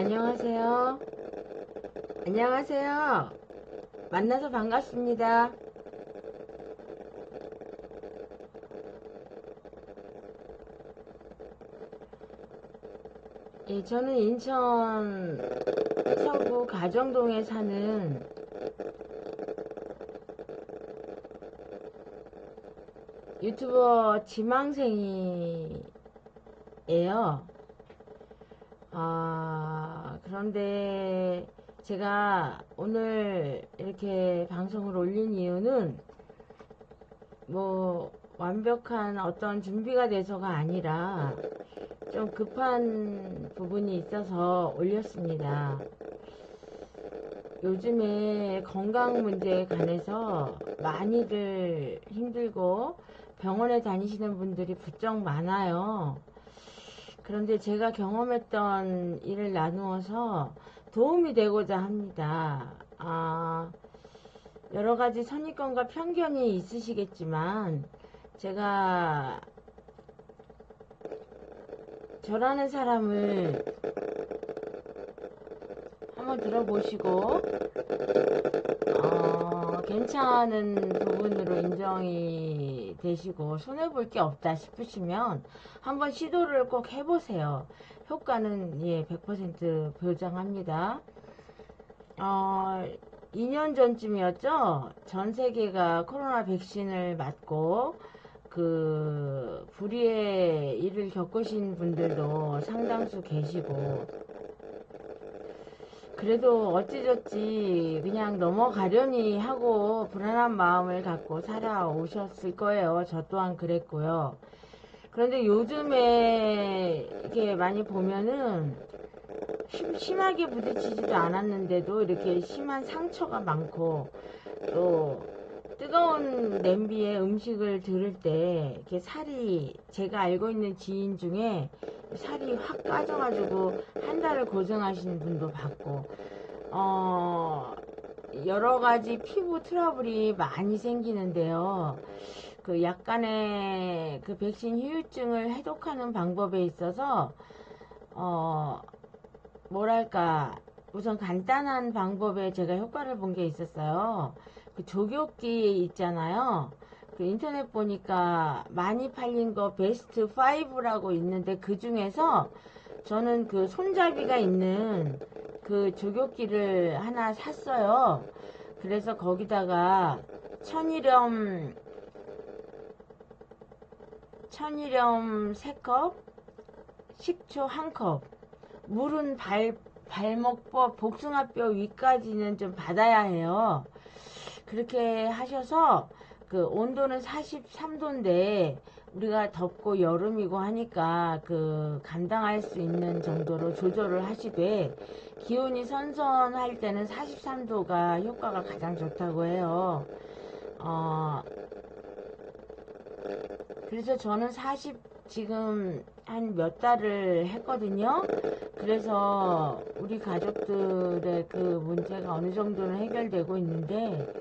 안녕하세요. 안녕하세요. 만나서 반갑습니다. 예, 저는 인천 서구 가정동에 사는 유튜버 지망생이에요. 그런데 제가 오늘 이렇게 방송을 올린 이유는 뭐 완벽한 어떤 준비가 돼서가 아니라 좀 급한 부분이 있어서 올렸습니다. 요즘에 건강 문제에 관해서 많이들 힘들고 병원에 다니시는 분들이 부쩍 많아요. 그런데 제가 경험했던 일을 나누어서 도움이 되고자 합니다. 여러 가지 선입견과 편견이 있으시겠지만 제가 저라는 사람을 한번 들어보시고 괜찮은 부분으로 인정이 되시고 손해볼 게 없다 싶으시면 한번 시도를 꼭 해보세요. 효과는 100% 보장합니다. 2년 전쯤이었죠. 전 세계가 코로나 백신을 맞고 그 불의의 일을 겪으신 분들도 상당수 계시고, 그래도 어찌저찌 그냥 넘어가려니 하고 불안한 마음을 갖고 살아오셨을 거예요. 저 또한 그랬고요. 그런데 요즘에 이렇게 많이 보면은 심하게 부딪히지도 않았는데도 이렇게 심한 상처가 많고, 또 뜨거운 냄비에 음식을 들을 때 이렇게 살이, 제가 알고 있는 지인 중에 살이 확 까져가지고 한 달을 고생하시는 분도 봤고, 여러 가지 피부 트러블이 많이 생기는데요. 그 약간의 그 백신 후유증을 해독하는 방법에 있어서 뭐랄까, 우선 간단한 방법에 제가 효과를 본 게 있었어요. 그 조교기 있잖아요. 그 인터넷 보니까 많이 팔린 거 베스트 5라고 있는데, 그 중에서 저는 그 손잡이가 있는 그 조교기를 하나 샀어요. 그래서 거기다가 천일염 3컵, 식초 1컵, 물은 발목뼈, 복숭아뼈 위까지는 좀 받아야 해요. 그렇게 하셔서 그 온도는 43도인데 우리가 덥고 여름이고 하니까 그 감당할 수 있는 정도로 조절을 하시되, 기온이 선선할 때는 43도가 효과가 가장 좋다고 해요. 그래서 저는 지금 한 몇 달을 했거든요. 그래서 우리 가족들의 그 문제가 어느 정도는 해결되고 있는데,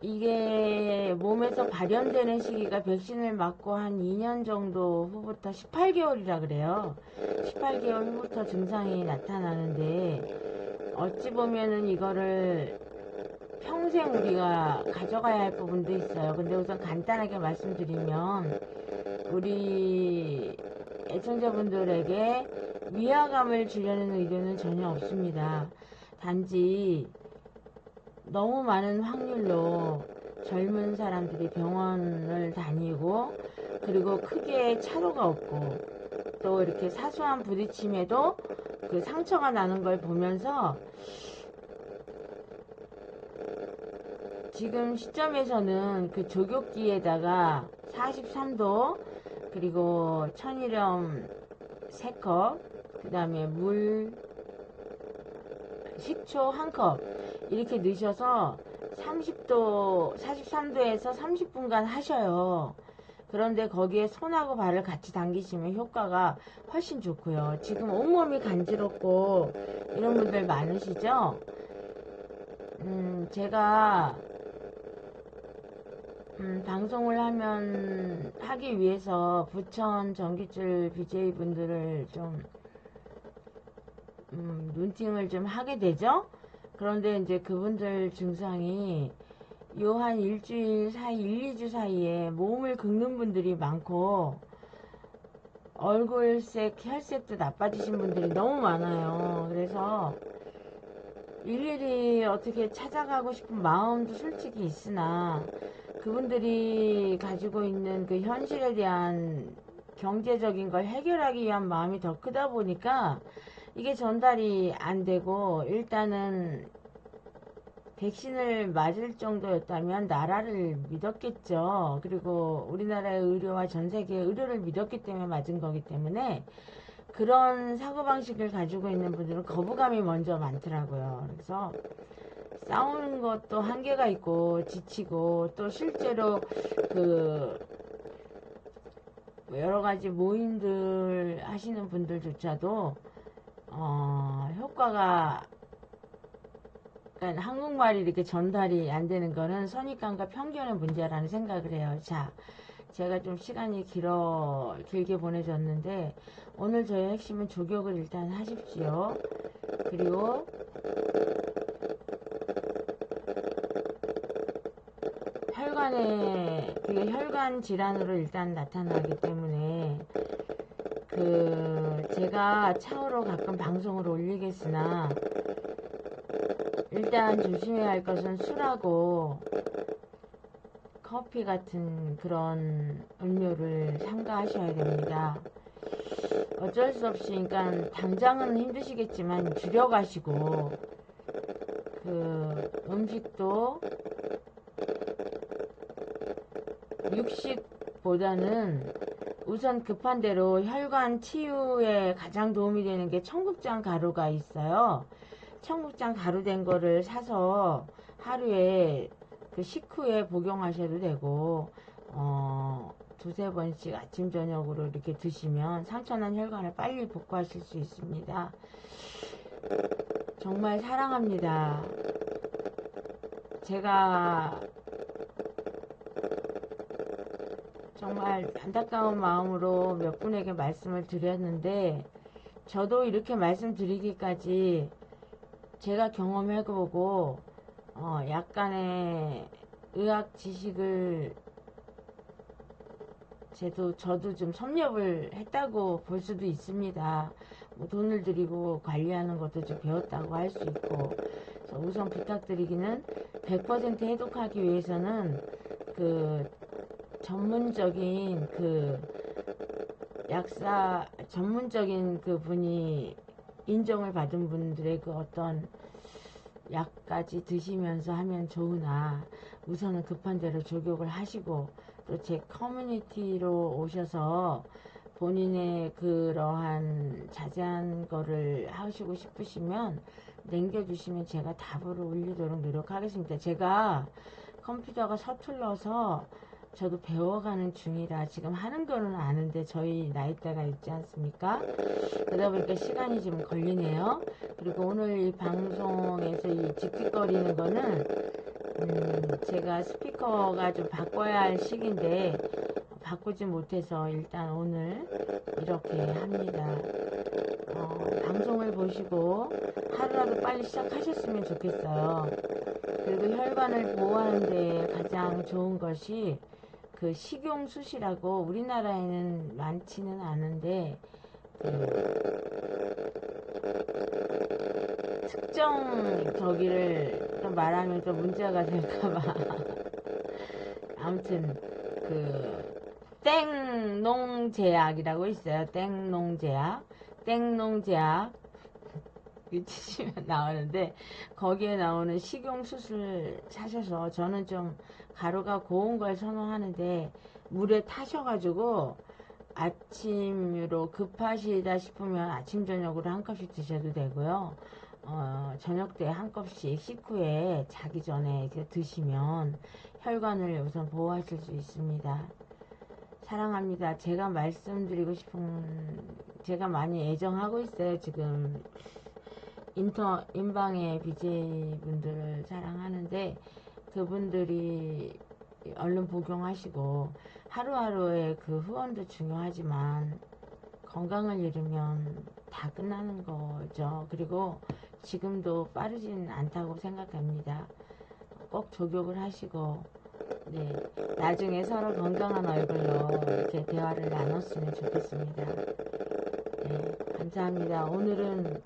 이게 몸에서 발현되는 시기가 백신을 맞고 한 2년 정도 후부터 18개월이라 그래요. 18개월 후부터 증상이 나타나는데, 어찌 보면은 이거를 평생 우리가 가져가야 할 부분도 있어요. 근데 우선 간단하게 말씀드리면, 우리 애청자분들에게 위화감을 주려는 의도는 전혀 없습니다. 단지 너무 많은 확률로 젊은 사람들이 병원을 다니고, 그리고 크게 차도가 없고, 또 이렇게 사소한 부딪힘에도 그 상처가 나는 걸 보면서, 지금 시점에서는 그 조교기에다가 43도, 그리고 천일염 3컵, 그 다음에 식초 1컵 이렇게 넣으셔서 30도, 43도에서 30분간 하셔요. 그런데 거기에 손하고 발을 같이 당기시면 효과가 훨씬 좋고요. 지금 온몸이 간지럽고 이런 분들 많으시죠? 제가 방송을 하기 위해서 부천 전기줄 BJ 분들을 좀 눈팅을 좀 하게 되죠. 그런데 이제 그분들 증상이 요 한 일주일 사이, 1, 2주 사이에 몸을 긁는 분들이 많고 얼굴색, 혈색도 나빠지신 분들이 너무 많아요. 그래서 일일이 어떻게 찾아가고 싶은 마음도 솔직히 있으나 그분들이 가지고 있는 그 현실에 대한 경제적인 걸 해결하기 위한 마음이 더 크다 보니까 이게 전달이 안 되고, 일단은 백신을 맞을 정도였다면 나라를 믿었겠죠. 그리고 우리나라의 의료와 전 세계의 의료를 믿었기 때문에 맞은 거기 때문에 그런 사고방식을 가지고 있는 분들은 거부감이 먼저 많더라고요. 그래서 싸우는 것도 한계가 있고 지치고, 또 실제로 그 여러 가지 모임들 하시는 분들조차도 효과가, 그러니까 한국말이 이렇게 전달이 안 되는 거는 선입관과 편견의 문제라는 생각을 해요. 자, 제가 좀 시간이 길게 보내줬는데 오늘 저의 핵심은 조격을 일단 하십시오. 그리고 그게 혈관 질환으로 일단 나타나기 때문에 제가 차후로 가끔 방송을 올리겠으나 일단 조심해야 할 것은 술하고 커피 같은 그런 음료를 삼가하셔야 됩니다. 어쩔 수 없이, 그러니까 당장은 힘드시겠지만 줄여가시고, 음식도 육식보다는 우선 급한 대로 혈관 치유에 가장 도움이 되는 게 청국장 가루가 있어요. 청국장 가루 된 거를 사서 하루에 식후에 복용하셔도 되고, 두세 번씩 아침 저녁으로 이렇게 드시면 상처난 혈관을 빨리 복구하실 수 있습니다. 정말 사랑합니다. 제가 정말 안타까운 마음으로 몇 분에게 말씀을 드렸는데, 저도 이렇게 말씀드리기까지 제가 경험해보고 약간의 의학 지식을 저도 좀 섭렵을 했다고 볼 수도 있습니다. 뭐 돈을 들이고 관리하는 것도 좀 배웠다고 할 수 있고. 그래서 우선 부탁드리기는 100% 해독하기 위해서는 전문적인 전문적인 분이 인정을 받은 분들의 어떤 약까지 드시면서 하면 좋으나, 우선은 급한 대로 조격을 하시고 또 제 커뮤니티로 오셔서 본인의 그러한 자세한 거를 하시고 싶으시면 남겨주시면 제가 답으로 올리도록 노력하겠습니다. 제가 컴퓨터가 서툴러서 저도 배워가는 중이라 지금 하는 거는 아는데 저희 나이대가 있지 않습니까? 그러다 보니까 시간이 좀 걸리네요. 그리고 오늘 이 방송에서 이 틱틱거리는 거는 제가 스피커가 좀 바꿔야 할 시기인데 바꾸지 못해서 일단 오늘 이렇게 합니다. 방송을 보시고 하루라도 빨리 시작하셨으면 좋겠어요. 그리고 혈관을 보호하는 데 가장 좋은 것이 식용수시라고, 우리나라에는 많지는 않은데 특정 저기를 또 말하면 또 문제가 될까봐 아무튼 땡농제약이라고 있어요. 땡농제약 치시면 나오는데, 거기에 나오는 식용수술 사셔서, 저는 좀 가루가 고운 걸 선호하는데 물에 타셔가지고 아침으로 급하시다 싶으면 아침 저녁으로 한 컵씩 드셔도 되고요. 저녁 때 한 컵씩 식후에 자기 전에 드시면 혈관을 우선 보호하실 수 있습니다. 사랑합니다. 제가 말씀드리고 싶은, 제가 많이 애정하고 있어요. 지금 인방의 BJ분들을 사랑하는데, 그분들이 얼른 복용하시고, 하루하루의 후원도 중요하지만 건강을 잃으면 다 끝나는 거죠. 그리고 지금도 빠르진 않다고 생각합니다. 꼭 조교를 하시고, 네, 나중에 서로 건강한 얼굴로 이렇게 대화를 나눴으면 좋겠습니다. 네, 감사합니다. 오늘은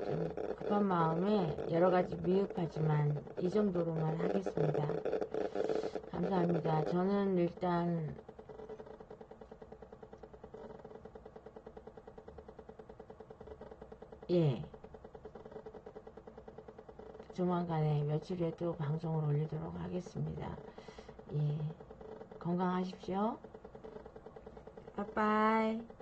좀 급한 마음에 여러 가지 미흡하지만 이 정도로만 하겠습니다. 감사합니다. 저는 일단 예, 조만간에 며칠 후에 또 방송을 올리도록 하겠습니다. 예, 건강하십시오. 빠빠이.